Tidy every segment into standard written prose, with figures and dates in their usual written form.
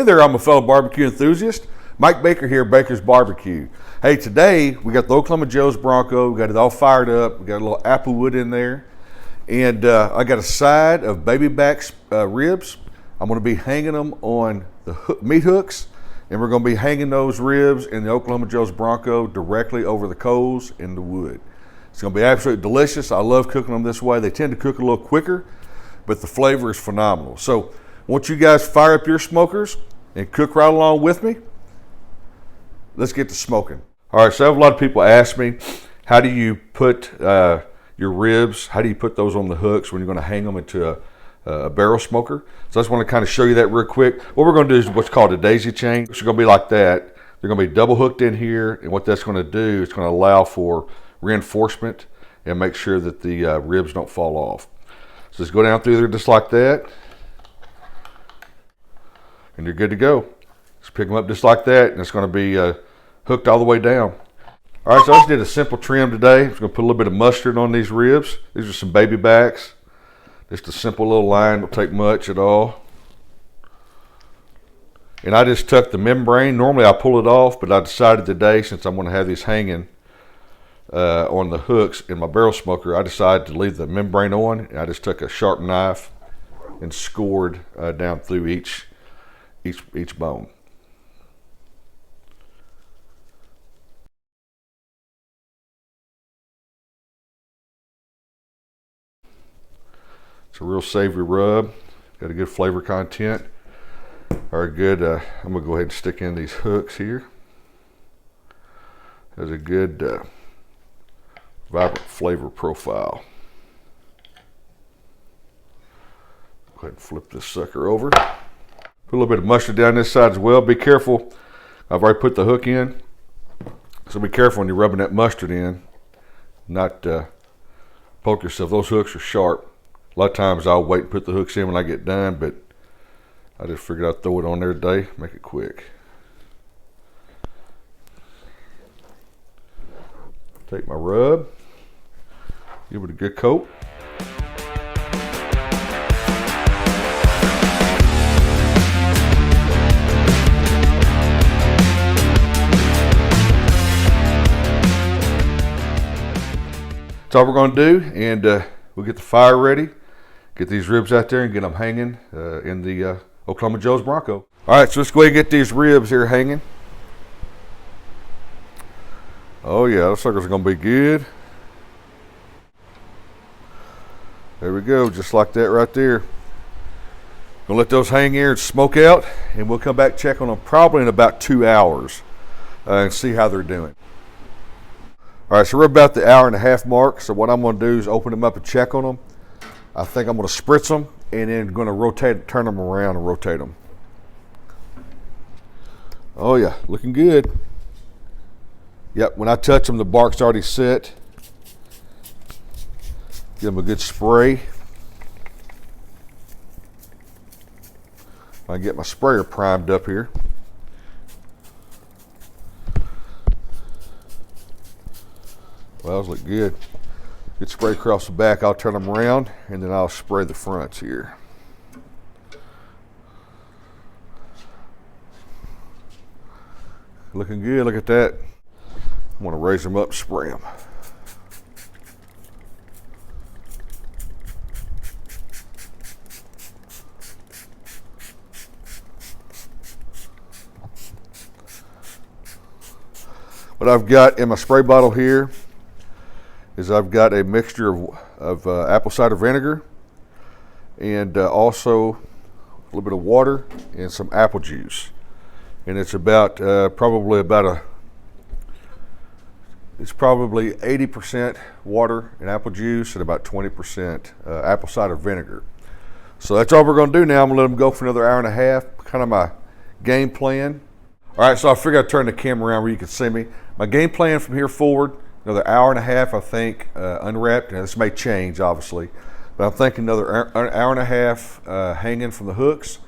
Hey there, I'm a fellow barbecue enthusiast. Mike Baker here, Baker's Barbecue. Hey, today we got the Oklahoma Joe's Bronco. We got it all fired up. We got a little apple wood in there. And I got a side of baby back ribs. I'm gonna be hanging them on the meat hooks, and we're gonna be hanging those ribs in the Oklahoma Joe's Bronco directly over the coals in the wood. It's gonna be absolutely delicious. I love cooking them this way. They tend to cook a little quicker, but the flavor is phenomenal. So I want you guys to fire up your smokers and cook right along with me. Let's get to smoking. All right, so I have a lot of people ask me, how do you put your ribs, how do you put those on the hooks when you're gonna hang them into a barrel smoker? So I just wanna kind of show you that real quick. What we're gonna do is what's called a daisy chain. It's gonna be like that. They're gonna be double hooked in here, and what that's gonna do is gonna allow for reinforcement and make sure that the ribs don't fall off. So just go down through there just like that, and you're good to go. Just pick them up just like that, and it's going to be hooked all the way down. All right, so I just did a simple trim today. I'm just going to put a little bit of mustard on these ribs. These are some baby backs. Just a simple little line, don't take much at all. And I just tucked the membrane. Normally I pull it off, but I decided today, since I'm going to have these hanging on the hooks in my barrel smoker, I decided to leave the membrane on. And I just took a sharp knife and scored down through each bone. It's a real savory rub. Got a good flavor content. Or a good, I'm gonna go ahead and stick in these hooks here. Has a good vibrant flavor profile. Go ahead and flip this sucker over. Put a little bit of mustard down this side as well. Be careful. I've already put the hook in, so be careful when you're rubbing that mustard in. Not poke yourself. Those hooks are sharp. A lot of times I'll wait and put the hooks in when I get done, but I just figured I'd throw it on there today, make it quick. Take my rub, give it a good coat. That's all we're going to do, and we'll get the fire ready, get these ribs out there and get them hanging in the Oklahoma Joe's Bronco. All right, so let's go ahead and get these ribs here hanging. Oh yeah, those suckers are going to be good. There we go, just like that right there. Gonna let those hang here and smoke out, and we'll come back check on them probably in about 2 hours and see how they're doing. All right, so we're about the 1.5 hour mark. So what I'm going to do is open them up and check on them. I think I'm going to spritz them and then going to turn them around and rotate them. Oh yeah, looking good. Yep, when I touch them, the bark's already set. Give them a good spray. I get my sprayer primed up here. Well, those look good. Good spray across the back. I'll turn them around and then I'll spray the fronts here. Looking good, look at that. I want to raise them up and spray them. What I've got in my spray bottle here is I've got a mixture of apple cider vinegar and also a little bit of water and some apple juice. And it's about it's probably 80% water and apple juice and about 20% apple cider vinegar. So that's all we're going to do now. I'm going to let them go for another 1.5 hours, kind of my game plan. All right, so I figured I'd turn the camera around where you can see me. My game plan from here forward, another 1.5 hours, I think, unwrapped. Now this may change, obviously, but I'm thinking another 1.5 hours hanging from the hooks.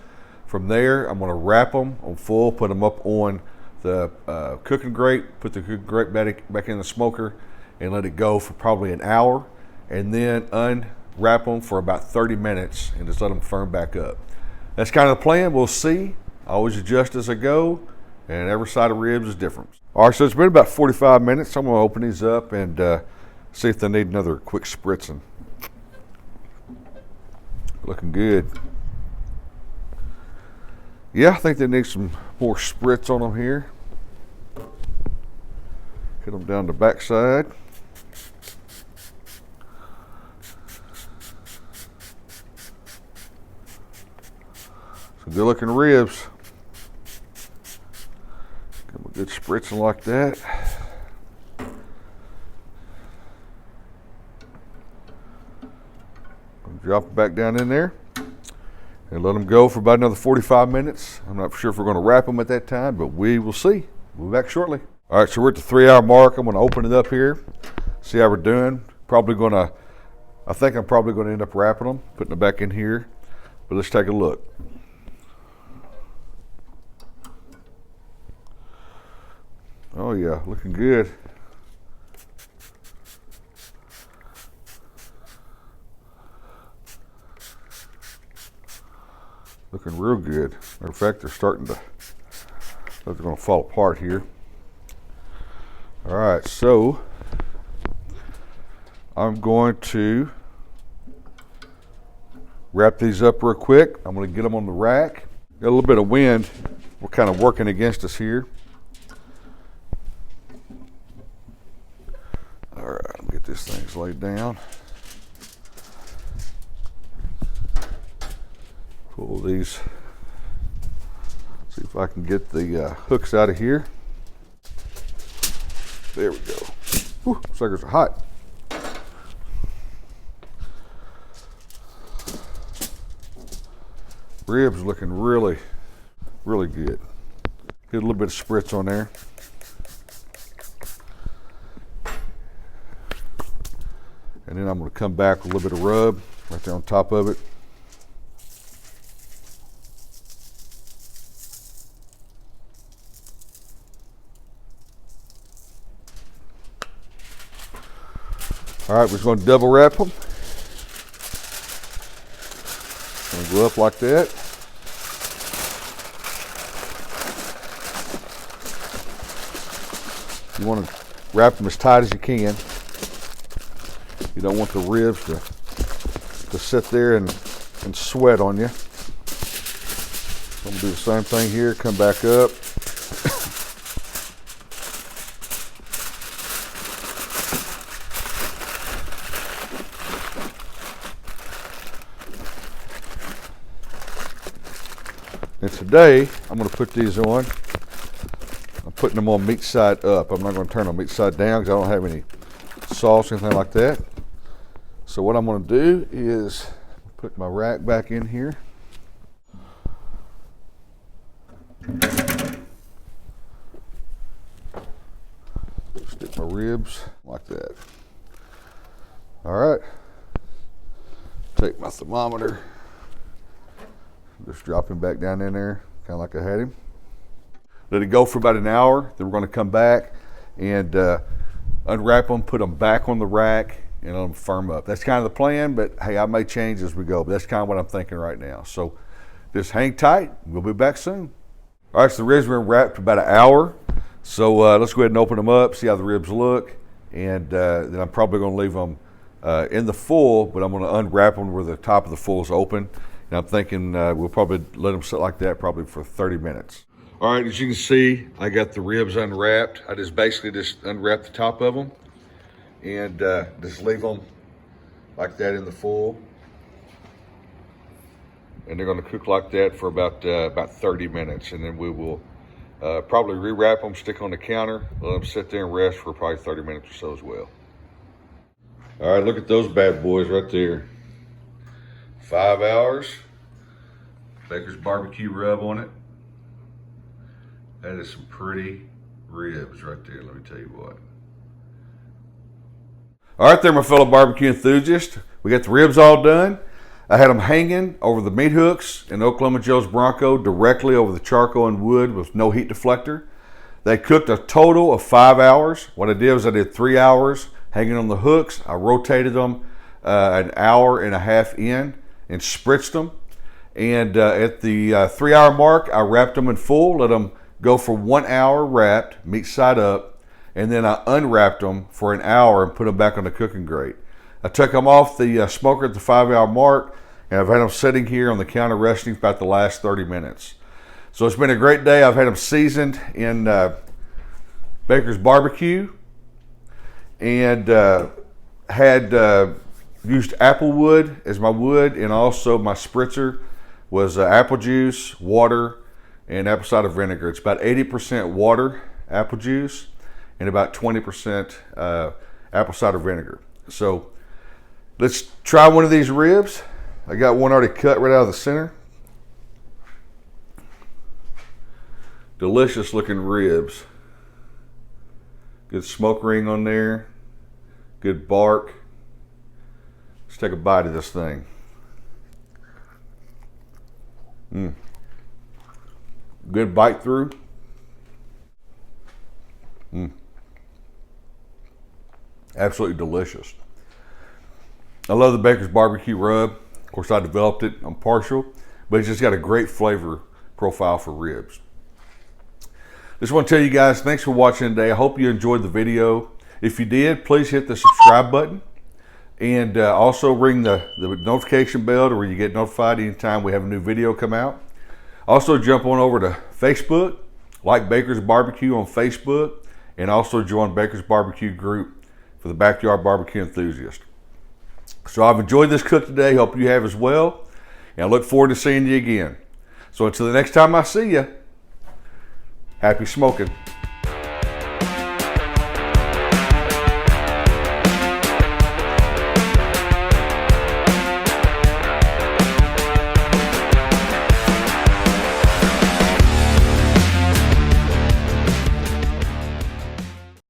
From there, I'm going to wrap them on full, put them up on the cooking grate, put the cooking grate back in the smoker, and let it go for probably an hour, and then unwrap them for about 30 minutes and just let them firm back up. That's kind of the plan. We'll see always adjust as I go, and every side of ribs is different. All right, so it's been about 45 minutes. I'm gonna open these up and see if they need another quick spritzing. Looking good. Yeah, I think they need some more spritz on them here. Hit them down the backside. Some good looking ribs. Give them a good spritzing like that. Drop it back down in there and let them go for about another 45 minutes. I'm not sure if we're going to wrap them at that time, but we will see. We'll be back shortly. All right, so we're at the 3-hour mark. I'm going to open it up here, see how we're doing. I think I'm probably going to end up wrapping them, putting them back in here, but let's take a look. Oh yeah, looking good. Looking real good. Matter of fact, they're going to fall apart here. All right, so I'm going to wrap these up real quick. I'm going to get them on the rack. Got a little bit of wind. We're kind of working against us here. All right, I'll get these things laid down. Pull these, see if I can get the hooks out of here. There we go. Whew, suckers are hot. Ribs looking really, really good. Get a little bit of spritz on there. And then I'm going to come back with a little bit of rub right there on top of it. All right, we're just going to double wrap them. Going to go up like that. You want to wrap them as tight as you can. You don't want the ribs to sit there and sweat on you. I'm going to do the same thing here, come back up. And today, I'm going to put these on. I'm putting them on meat side up. I'm not going to turn them meat side down because I don't have any sauce or anything like that. So what I'm going to do is put my rack back in here. Stick my ribs like that. All right. Take my thermometer. Just drop him back down in there, kind of like I had him. Let it go for about an hour. Then we're going to come back and unwrap them, put them back on the rack, and let them firm up. That's kind of the plan, but hey, I may change as we go. But that's kind of what I'm thinking right now. So just hang tight. We'll be back soon. All right, so the ribs have been wrapped for about an hour. So let's go ahead and open them up, see how the ribs look. And then I'm probably going to leave them in the full, but I'm going to unwrap them where the top of the full is open. And I'm thinking we'll probably let them sit like that probably for 30 minutes. All right, as you can see, I got the ribs unwrapped. I basically just unwrap the top of them and just leave them like that in the full. And they're gonna cook like that for about 30 minutes. And then we will probably rewrap them, stick on the counter, let them sit there and rest for probably 30 minutes or so as well. All right, look at those bad boys right there. 5 hours, Baker's barbecue rub on it. That is some pretty ribs right there, let me tell you what. All right there, my fellow barbecue enthusiasts. We got the ribs all done. I had them hanging over the meat hooks in Oklahoma Joe's Bronco directly over the charcoal and wood with no heat deflector. They cooked a total of 5 hours. What I did was I did 3 hours hanging on the hooks. I rotated them an hour and a half in and spritzed them. And at the 3-hour mark, I wrapped them in full, let them go for 1 hour wrapped, meat side up, and then I unwrapped them for an hour and put them back on the cooking grate. I took them off the smoker at the 5-hour mark, and I've had them sitting here on the counter resting for about the last 30 minutes. So it's been a great day. I've had them seasoned in Baker's barbecue, and used apple wood as my wood, and also my spritzer was apple juice, water, and apple cider vinegar. It's about 80% water, apple juice, and about 20% apple cider vinegar. So let's try one of these ribs. I got one already cut right out of the center. Delicious looking ribs. Good smoke ring on there. Good bark. Let's take a bite of this thing. Good bite through. Absolutely delicious. I love the Baker's barbecue rub. Of course, I developed it. I'm partial, but it's just got a great flavor profile for ribs. Just want to tell you guys, thanks for watching today. I hope you enjoyed the video. If you did, please hit the subscribe button, and also ring the notification bell to where you get notified anytime we have a new video come out. Also jump on over to Facebook, like Baker's Barbecue on Facebook, and also join Baker's Barbecue group for the backyard barbecue enthusiast. So I've enjoyed this cook today. Hope you have as well, and I look forward to seeing you again. So until the next time I see you, happy smoking.